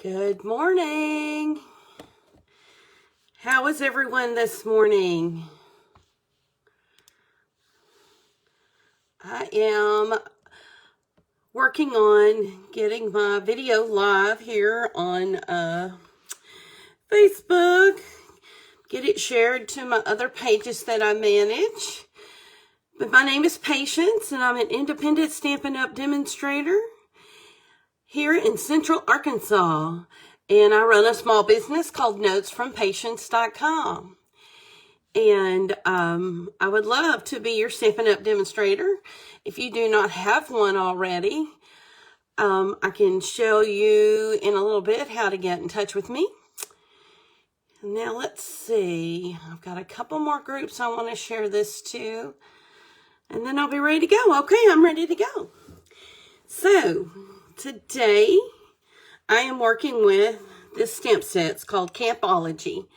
Good morning. How is everyone this morning? I am working on getting my video live here on Facebook. Get it shared to my other pages that I manage. But my name is Patience, and I'm an independent Stampin' Up! Demonstrator here in Central Arkansas. And I run a small business called notesfrompatience.com. And I would love to be your Stampin' Up! Demonstrator. If you do not have one already, I can show you in a little bit how to get in touch with me. Now let's see. I've got a couple more groups I want to share this to. And then I'll be ready to go. Okay, I'm ready to go. So, today I am working with this stamp set. It's called Campology.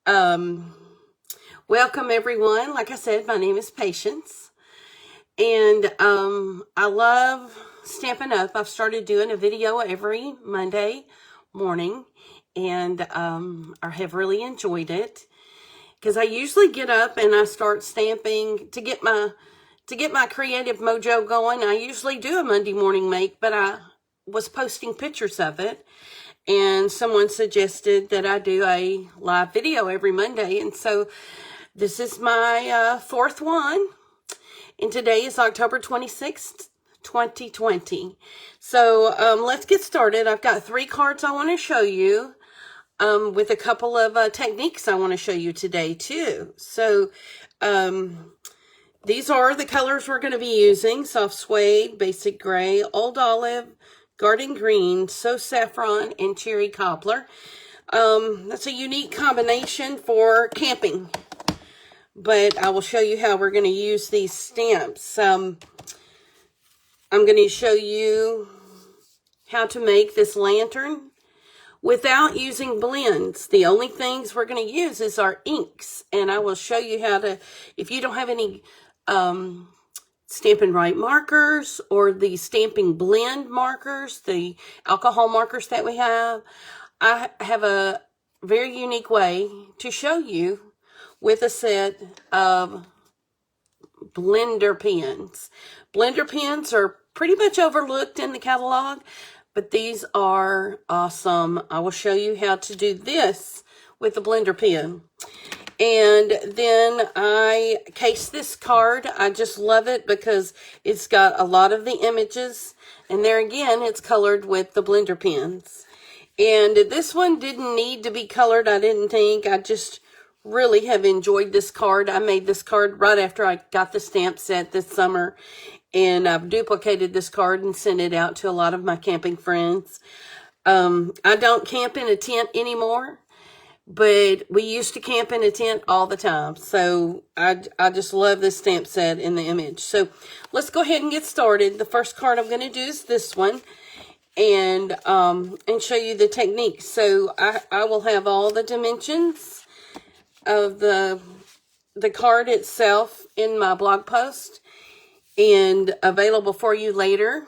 Welcome everyone. Like I said, my name is Patience. And I love Stampin' Up. I've started doing a video every Monday morning. And I have really enjoyed it. Because I usually get up and I start stamping to get my creative mojo going. I usually do a Monday morning make, but I was posting pictures of it. And someone suggested that I do a live video every Monday. And so this is my fourth one. And today is October 26th, 2020. So let's get started. I've got 3 cards I want to show you with a couple of techniques I want to show you today too. So these are the colors we're going to be using. Soft suede, basic gray, old olive, garden green, so saffron, and cherry cobbler. That's a unique combination for camping. But I will show you how we're going to use these stamps. I'm going to show you how to make this lantern without using blends. The only things we're going to use is our inks. And I will show you how to, if you don't have any Stampin' Right markers or the Stamping Blend markers, the alcohol markers that we have, I have a very unique way to show you with a set of blender pens. Blender pens are pretty much overlooked in the catalog, but these are awesome. I will show you how to do this with the blender pen. And then I case this card. I just love it because it's got a lot of the images. And there again, it's colored with the blender pens. And this one didn't need to be colored, I didn't think. I just really have enjoyed this card. I made this card right after I got the stamp set this summer. And I've duplicated this card and sent it out to a lot of my camping friends. I don't camp in a tent anymore. But we used to camp in a tent all the time. So I just love this stamp set in the image. So let's go ahead and get started. The first card I'm going to do is this one. And show you the technique. So I will have all the dimensions of the card itself in my blog post. And available for you later.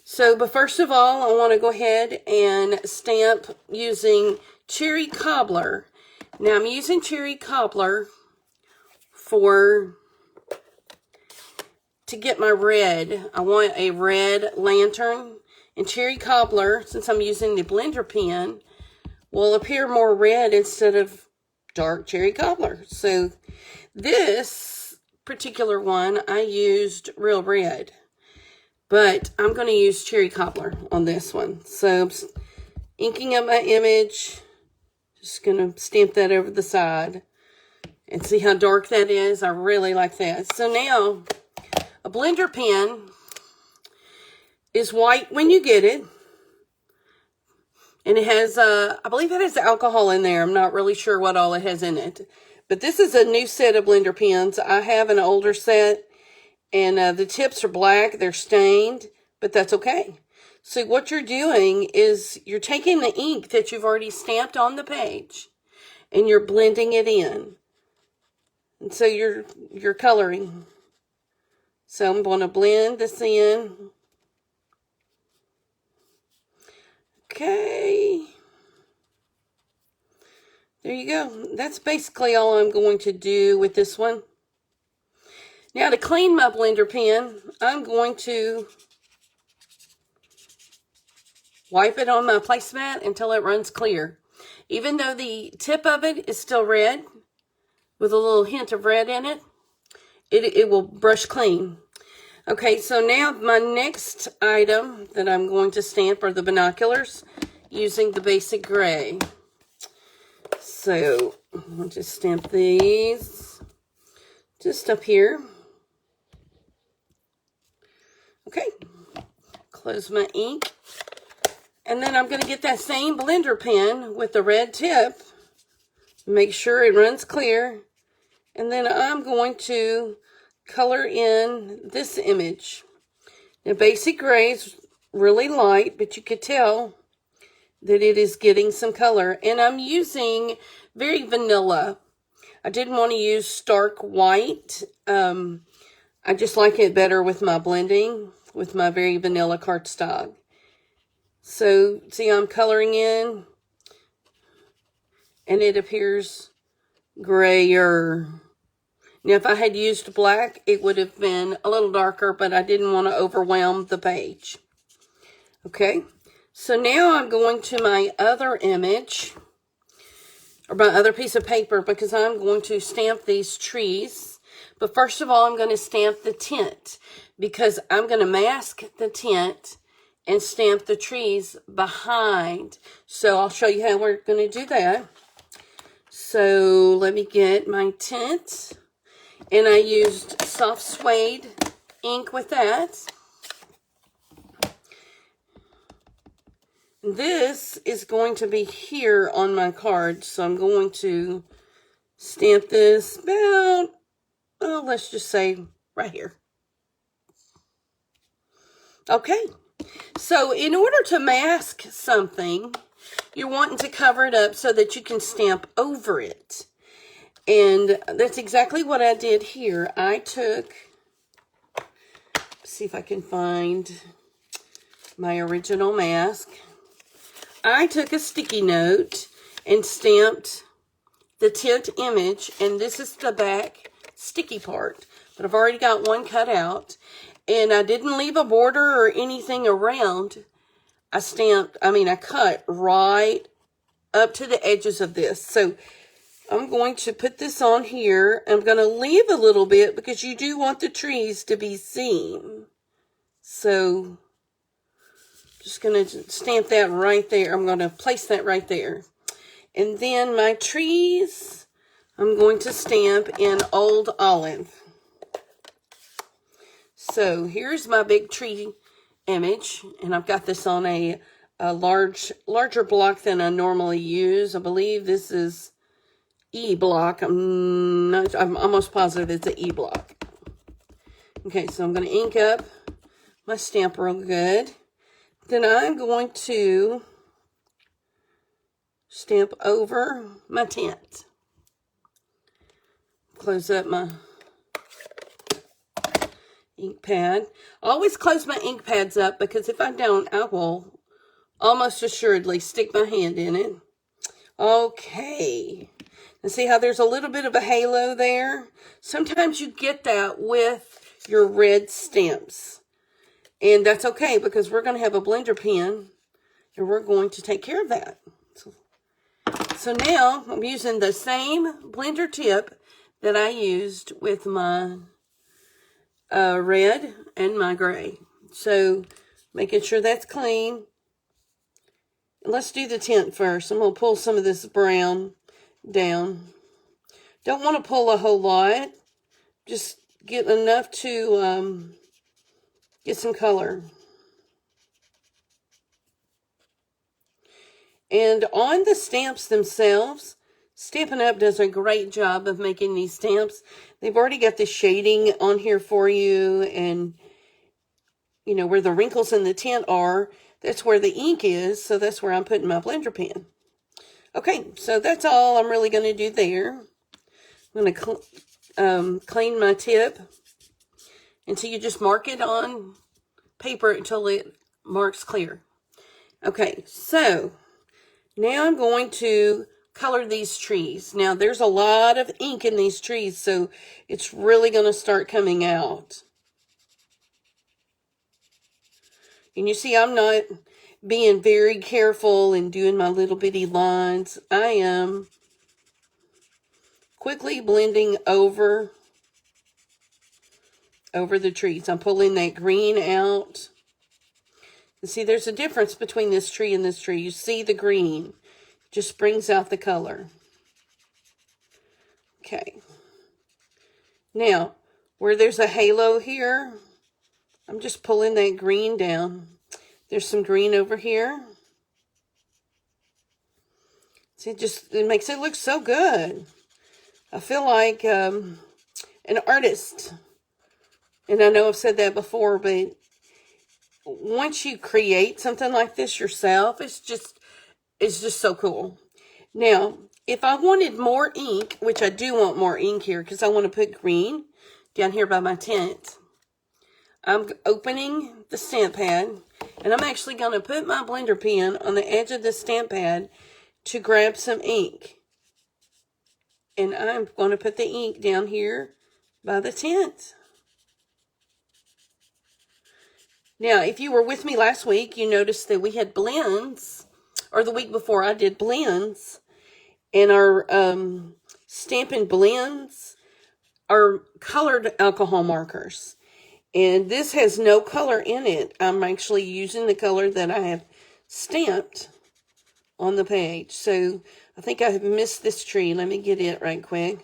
So, but first of all, I want to go ahead and stamp using cherry cobbler. Now, I'm using cherry cobbler to get my red. I want a red lantern. And cherry cobbler, since I'm using the blender pen, will appear more red instead of dark cherry cobbler. So, this particular one, I used real red. But I'm going to use cherry cobbler on this one. So, I'm inking up my image. Just going to stamp that over the side. And see how dark that is? I really like that. So now, a blender pen is white when you get it. And it has, I believe it has alcohol in there. I'm not really sure what all it has in it. But this is a new set of blender pens. I have an older set. And the tips are black. They're stained. But that's okay. So what you're doing is you're taking the ink that you've already stamped on the page. And you're blending it in. And so you're coloring. So I'm going to blend this in. Okay. There you go. That's basically all I'm going to do with this one. Now to clean my blender pen, I'm going to wipe it on my placemat until it runs clear. Even though the tip of it is still red, with a little hint of red in it, it will brush clean. Okay, so now my next item that I'm going to stamp are the binoculars using the basic gray. So I'll just stamp these just up here. Okay, close my ink. And then I'm going to get that same blender pen with the red tip. Make sure it runs clear. And then I'm going to color in this image. The basic gray is really light, but you could tell that it is getting some color. And I'm using very vanilla. I didn't want to use stark white. I just like it better with my blending, with my very vanilla cardstock. So, see, I'm coloring in, and it appears grayer. Now, if I had used black, it would have been a little darker, but I didn't want to overwhelm the page. Okay, so now I'm going to my other image, or my other piece of paper, because I'm going to stamp these trees. But first of all, I'm going to stamp the tint, because I'm going to mask the tint and stamp the trees behind. So I'll show you how we're going to do that. So let me get my tint. And I used soft suede ink with that. This is going to be here on my card. So I'm going to stamp this about, oh, let's just say right here. Okay. So in order to mask something, you're wanting to cover it up so that you can stamp over it. And that's exactly what I did here. I took, see if I can find my original mask. I took a sticky note and stamped the tint image, and this is the back sticky part. But I've already got one cut out. And I didn't leave a border or anything around. I cut right up to the edges of this. So I'm going to put this on here. I'm going to leave a little bit because you do want the trees to be seen. So just going to stamp that right there. I'm going to place that right there. And then my trees, I'm going to stamp in Old Olive. So here's my big tree image, and I've got this on a larger block than I normally use. I believe this is E block. I'm almost positive it's an E block. Okay, so I'm going to ink up my stamp real good. Then I'm going to stamp over my tint. Close up my ink pad. I always close my ink pads up because if I don't, I will almost assuredly stick my hand in it. Okay. And see how there's a little bit of a halo there? Sometimes you get that with your red stamps. And that's okay because we're going to have a blender pen and we're going to take care of that. So now I'm using the same blender tip that I used with my red and my gray. So making sure that's clean. Let's do the tint first. I'm going to pull some of this brown down. Don't want to pull a whole lot. Just get enough to get some color. And on the stamps themselves, Stampin' Up! Does a great job of making these stamps. They've already got the shading on here for you, and you know where the wrinkles in the tint are, that's where the ink is, so that's where I'm putting my blender pen. Okay, so that's all I'm really going to do there. I'm going to clean my tip until you just mark it on paper until it marks clear. Okay, so now I'm going to color these trees. Now, there's a lot of ink in these trees, so it's really going to start coming out. And you see, I'm not being very careful and doing my little bitty lines. I am quickly blending over the trees. I'm pulling that green out. And see, there's a difference between this tree and this tree. You see the green just brings out the color. Okay. Now, where there's a halo here, I'm just pulling that green down. There's some green over here. See, it makes it look so good. I feel like an artist. And I know I've said that before, but once you create something like this yourself, it's just so cool. Now, if I wanted more ink, which I do want more ink here because I want to put green down here by my tent, I'm opening the stamp pad, and I'm actually going to put my blender pen on the edge of the stamp pad to grab some ink. And I'm going to put the ink down here by the tent. Now, if you were with me last week, you noticed that we had blends, or the week before I did blends, and our Stampin' blends are colored alcohol markers. And this has no color in it. I'm actually using the color that I have stamped on the page. So I think I have missed this tree. Let me get it right quick.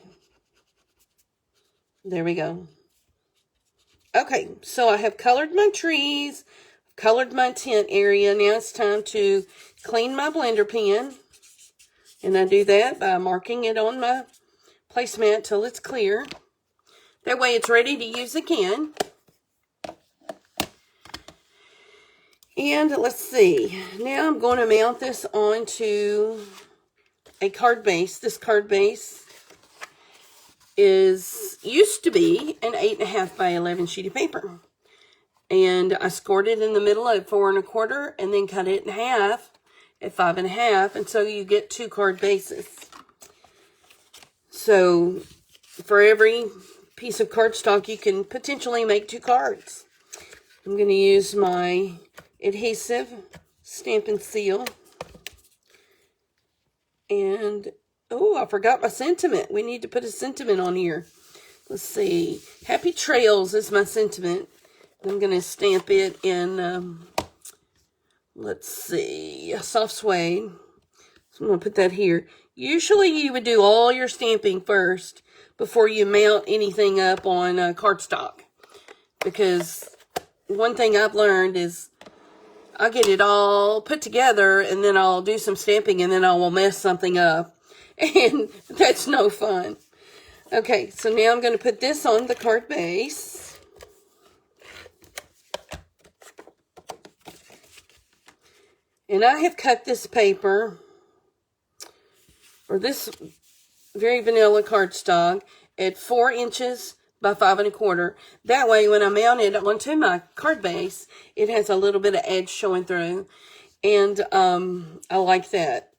There we go. Okay, so I have colored my trees, colored my tent area. Now it's time to clean my blender pen. And I do that by marking it on my placemat till it's clear. That way it's ready to use again. And let's see, now I'm going to mount this onto a card base. This card base used to be an 8.5 by 11 sheet of paper. And I scored it in the middle at 4 1/4 and then cut it in half at 5 1/2. And so you get 2 card bases. So for every piece of cardstock, you can potentially make 2 cards. I'm going to use my adhesive Stampin' Seal. And, oh, I forgot my sentiment. We need to put a sentiment on here. Let's see. Happy Trails is my sentiment. I'm going to stamp it in, let's see, a soft suede. So I'm going to put that here. Usually you would do all your stamping first before you mount anything up on cardstock. Because one thing I've learned is I'll get it all put together and then I'll do some stamping and then I will mess something up. And that's no fun. Okay, so now I'm going to put this on the card base. And I have cut this paper, or this very vanilla cardstock, at 4 inches by 5 1/4. That way, when I mount it onto my card base, it has a little bit of edge showing through. And I like that.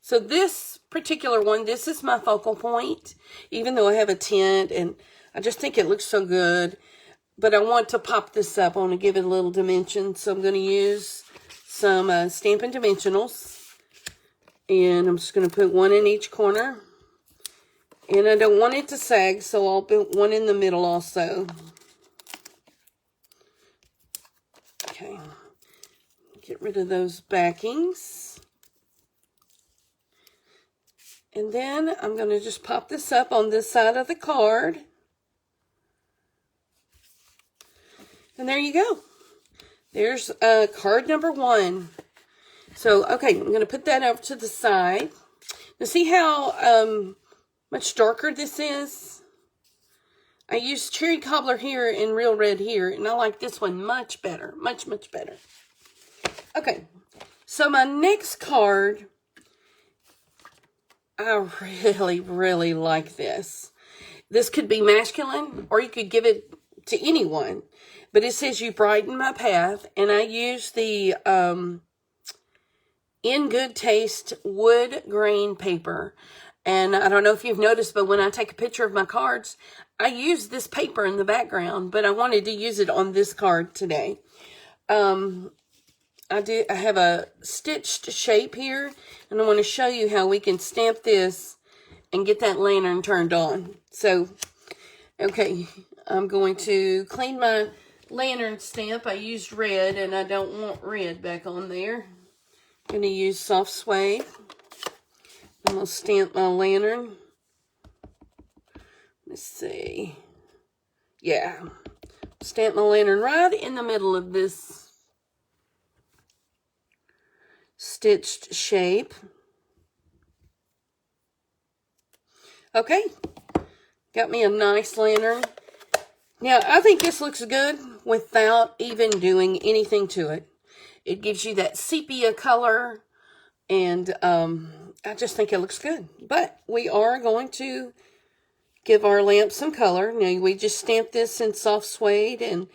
So this particular one, this is my focal point, even though I have a tent, and I just think it looks so good. But I want to pop this up. I want to give it a little dimension. So I'm going to use some Stampin' Dimensionals. And I'm just going to put 1 in each corner. And I don't want it to sag, so I'll put 1 in the middle also. Okay. Get rid of those backings. And then I'm going to just pop this up on this side of the card. And there you go. There's card number 1. So, okay, I'm going to put that over to the side. Now, see how much darker this is? I used Cherry Cobbler here and Real Red here, and I like this one much better. Much, much better. Okay, so my next card, I really, really like this. This could be masculine, or you could give it to anyone. But it says, you brighten my path, and I use the In Good Taste wood grain paper. And I don't know if you've noticed, but when I take a picture of my cards, I use this paper in the background, but I wanted to use it on this card today. I have a stitched shape here, and I want to show you how we can stamp this and get that lantern turned on. So, okay, I'm going to clean my lantern stamp. I used red, and I don't want red back on there. I'm going to use soft suede. I'm going to stamp my lantern. Let's see. Yeah. Stamp my lantern right in the middle of this stitched shape. Okay. Got me a nice lantern. Now, I think this looks good without even doing anything to it. It gives you that sepia color, and I just think it looks good. But we are going to give our lamp some color. Now, we just stamp this in soft suede and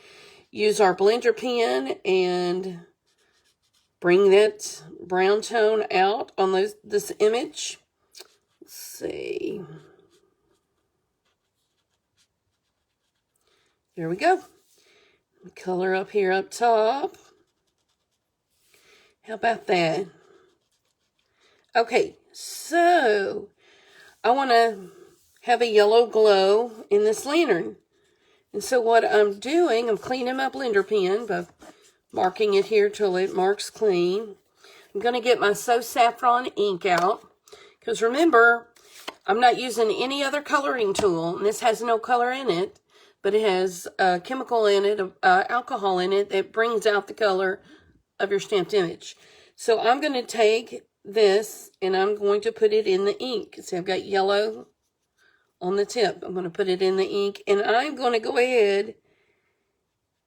use our blender pen and bring that brown tone out on this image. Let's see. There we go. Color up here up top. How about that? Okay, so I want to have a yellow glow in this lantern. And so what I'm doing, I'm cleaning my blender pen by marking it here till it marks clean. I'm going to get my So Saffron ink out. Because remember, I'm not using any other coloring tool. And this has no color in it. But it has a chemical in it, alcohol in it, that brings out the color of your stamped image. So I'm going to take this and I'm going to put it in the ink. See, I've got yellow on the tip. I'm going to put it in the ink, and I'm going to go ahead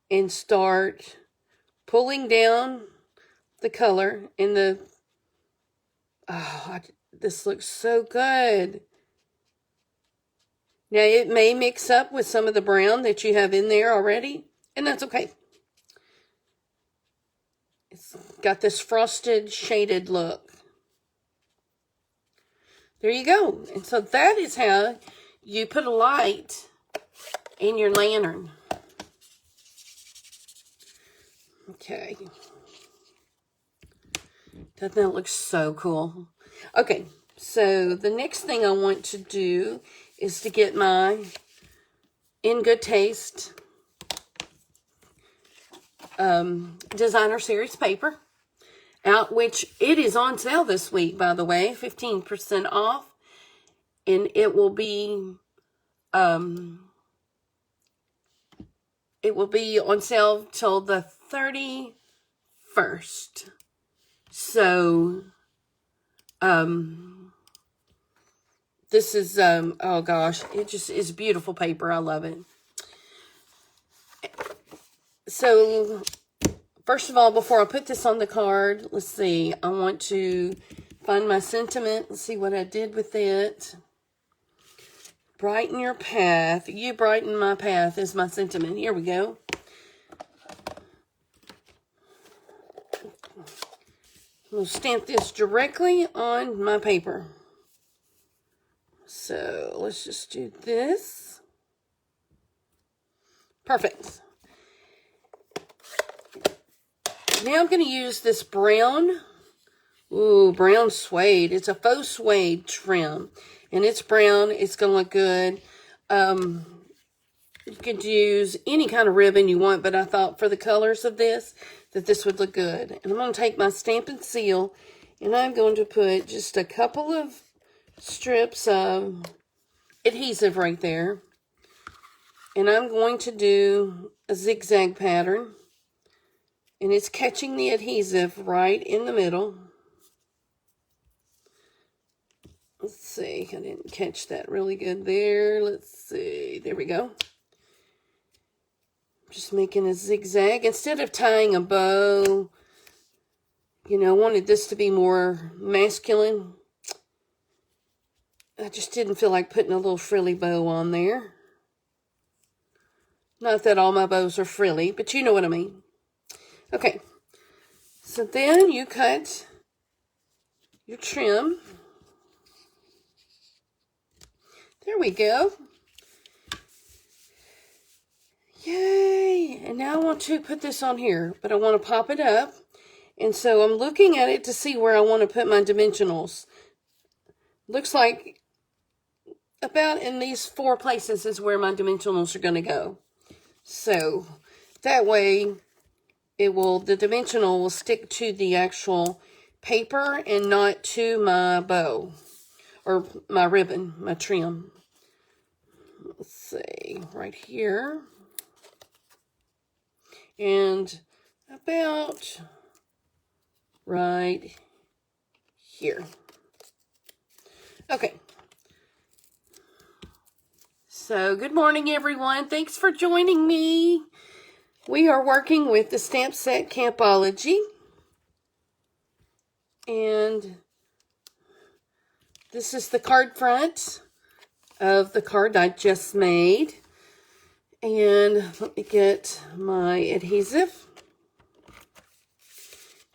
and start pulling down the color in the, this looks so good. Now, it may mix up with some of the brown that you have in there already, and that's okay. It's got this frosted, shaded look. There you go. And so that is how you put a light in your lantern. Okay. Doesn't that look so cool? Okay, so the next thing I want to do is to get my In Good Taste designer series paper out, which it is on sale this week, by the way, 15% off, and it will be on sale till the 31st. So this is oh gosh, it just is beautiful paper. I love it. So first of all, before I put this on the card, let's see, I want to find my sentiment and see what I did with it. Brighten your path. You brighten my path is my sentiment. Here we go. We'll stamp this directly on my paper. So let's just do this. Perfect. Now I'm going to use this brown, brown suede. It's a faux suede trim. And it's brown. It's going to look good. You could use any kind of ribbon you want, but I thought for the colors of this, that this would look good. And I'm going to take my Stampin' Seal, and I'm going to put just a couple of strips of adhesive right there. And I'm going to do a zigzag pattern. And it's catching the adhesive right in the middle. Let's see, I didn't catch that really good there. Let's see, there we go. Just making a zigzag. Instead of tying a bow, you know, I wanted this to be more masculine. I just didn't feel like putting a little frilly bow on there. Not that all my bows are frilly, but you know what I mean. Okay, so then you cut your trim. There we go. Yay! And now I want to put this on here, but I want to pop it up. And so I'm looking at it to see where I want to put my dimensionals. Looks like about in these 4 places is where my dimensionals are going to go. So that way the dimensional will stick to the actual paper and not to my bow or my ribbon, my trim. Let's see, right here. And about right here. Okay. So, good morning, everyone. Thanks for joining me. We are working with the stamp set Campology. And this is the card front of the card I just made. And let me get my adhesive.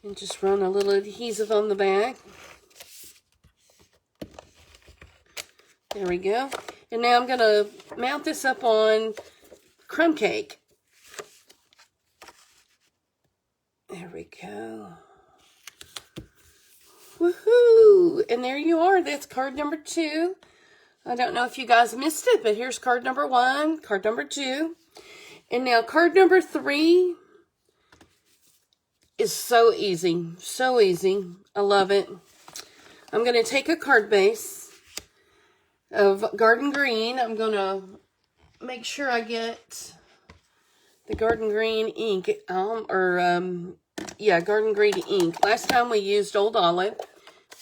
And just run a little adhesive on the back. There we go. And now I'm going to mount this up on crumb cake. There we go. Woohoo! And there you are. That's card number 2. I don't know if you guys missed it, but here's card number 1, card number 2. And now card number 3 is so easy. So easy. I love it. I'm going to take a card base of Garden Green. I'm going to make sure I get the Garden Green ink, Garden Green ink. Last time we used Old Olive.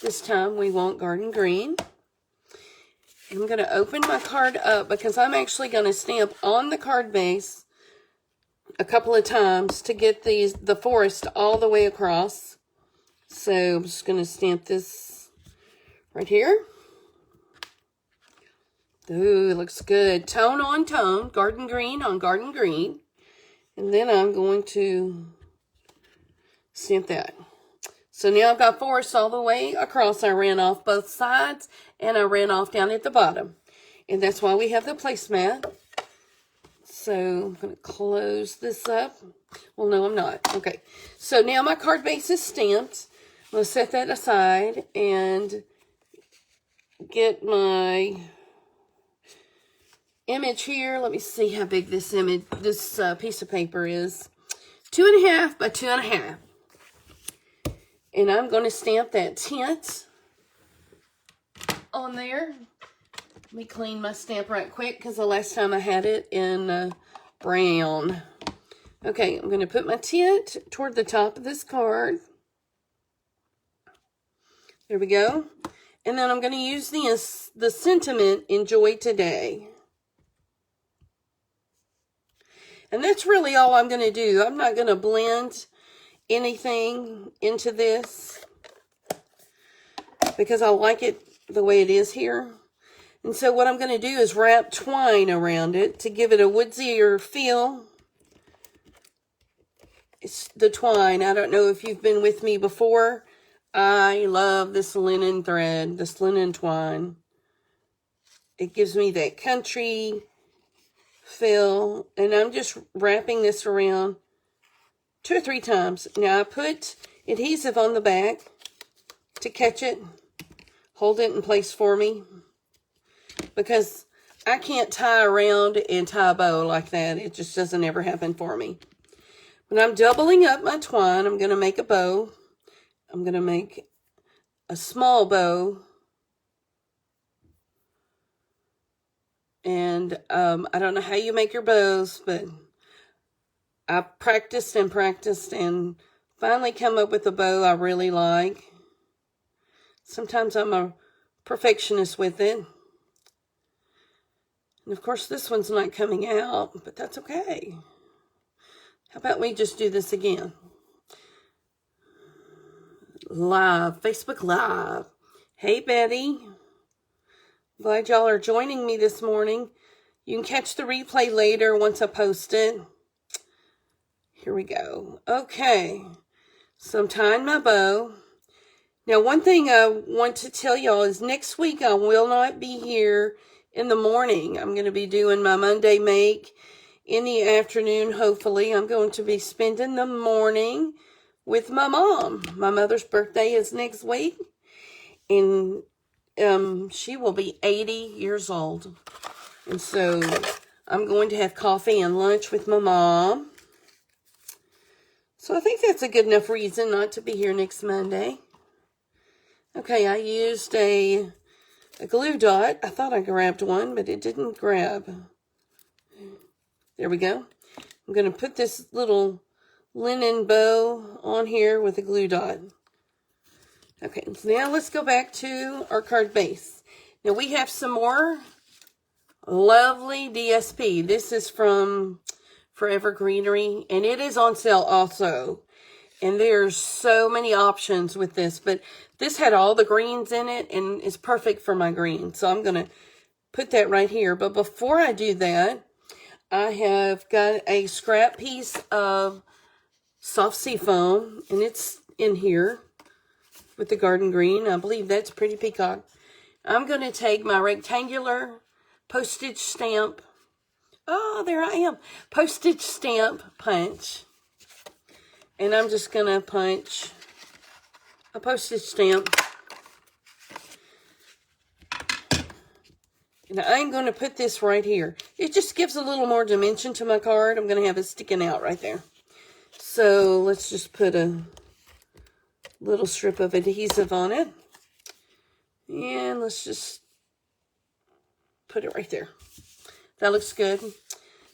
This time we want Garden Green. I'm going to open my card up because I'm actually going to stamp on the card base a couple of times to get the forest all the way across. So I'm just going to stamp this right here. Ooh, it looks good. Tone on tone. Garden Green on Garden Green. And then I'm going to stamp that. So now I've got forest all the way across. I ran off both sides and I ran off down at the bottom. And that's why we have the placemat. So I'm going to close this up. Well, no, I'm not. Okay. So now my card base is stamped. I'm going to set that aside and get my image here. Let me see how big this piece of paper is. 2.5 by 2.5. And I'm going to stamp that tint on there. Let me clean my stamp right quick because the last time I had it in brown. Okay, I'm going to put my tint toward the top of this card. There we go. And then I'm going to use the sentiment, enjoy today. And that's really all I'm going to do. I'm not going to blend anything into this because I like it the way it is here. And so what I'm going to do is wrap twine around it to give it a woodsier feel. It's the twine. I don't know if you've been with me before. I love this linen thread, this linen twine. It gives me that country feel. And I'm just wrapping this around 2 or 3 times. Now I put adhesive on the back to catch it, hold it in place for me, because I can't tie around and tie a bow like that. It just doesn't ever happen for me. When I'm doubling up my twine, I'm going to make a bow. I'm going to make a small bow. And I don't know how you make your bows, but I practiced and practiced and finally come up with a bow I really like. Sometimes I'm a perfectionist with it. And of course this one's not coming out, but that's okay. How about we just do this again? Live, Facebook Live. Hey Betty. Glad y'all are joining me this morning. You can catch the replay later once I post it. Here we go. Okay. So I'm tying my bow. Now, one thing I want to tell y'all is next week I will not be here in the morning. I'm going to be doing my Monday make in the afternoon, hopefully. I'm going to be spending the morning with my mom. My mother's birthday is next week, and she will be 80 years old. And so I'm going to have coffee and lunch with my mom. So I think that's a good enough reason not to be here next Monday. Okay, I used a glue dot. I thought I grabbed one, but it didn't grab. There we go. I'm going to put this little linen bow on here with a glue dot. Okay, so now let's go back to our card base. Now we have some more lovely DSP. This is from Forever Greenery, and it is on sale also. And there's so many options with this, but this had all the greens in it and is perfect for my green. So I'm going to put that right here. But before I do that, I have got a scrap piece of soft sea foam, and it's in here with the garden green. I believe that's Pretty Peacock. I'm going to take my rectangular postage stamp. Oh, there I am. Postage stamp punch. And I'm just going to punch a postage stamp. And I'm going to put this right here. It just gives a little more dimension to my card. I'm going to have it sticking out right there. So let's just put a little strip of adhesive on it. And let's just put it right there. That looks good.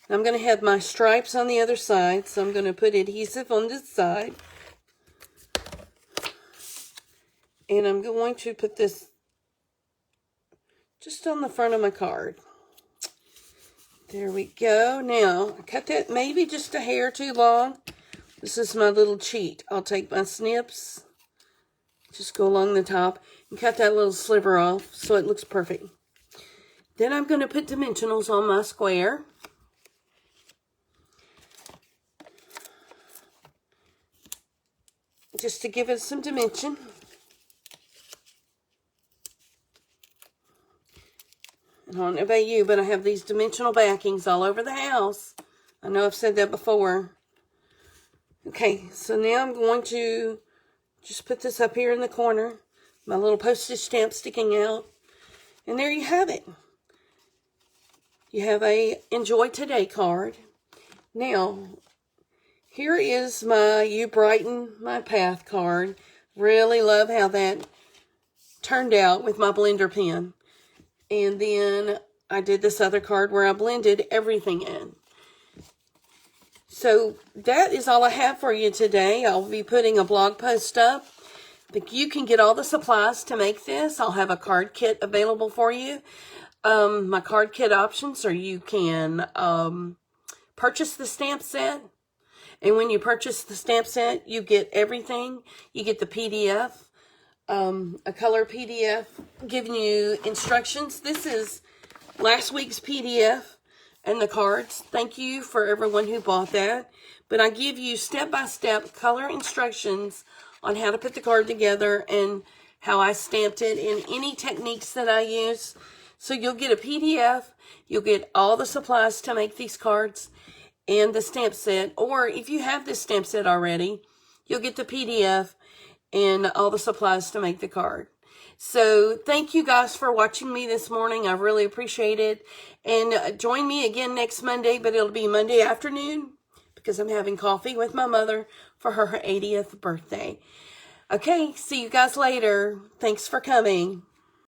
I'm going to have my stripes on the other side, so I'm going to put adhesive on this side. And I'm going to put this just on the front of my card. There we go. Now, I cut that maybe just a hair too long. This is my little cheat. I'll take my snips, just go along the top, and cut that little sliver off so it looks perfect. Then I'm going to put dimensionals on my square. Just to give it some dimension. I don't know about you, but I have these dimensional backings all over the house. I know I've said that before. Okay, so now I'm going to just put this up here in the corner. My little postage stamp sticking out. And there you have it. You have a Enjoy Today card. Now, here is my You Brighten My Path card. Really love how that turned out with my blender pen. And then I did this other card where I blended everything in. So that is all I have for you today. I'll be putting a blog post up. You can get all the supplies to make this. I'll have a card kit available for you. My card kit options are you can purchase the stamp set. And when you purchase the stamp set, you get everything. You get the PDF, a color PDF, giving you instructions. This is last week's PDF and the cards. Thank you for everyone who bought that. But I give you step-by-step color instructions on how to put the card together and how I stamped it and any techniques that I use. So you'll get a PDF. You'll get all the supplies to make these cards and the stamp set, or if you have this stamp set already, you'll get the PDF and all the supplies to make the card. So thank you guys for watching me this morning. I really appreciate it. And join me again next Monday, but it'll be Monday afternoon because I'm having coffee with my mother for her 80th birthday. Okay, see you guys later. Thanks for coming.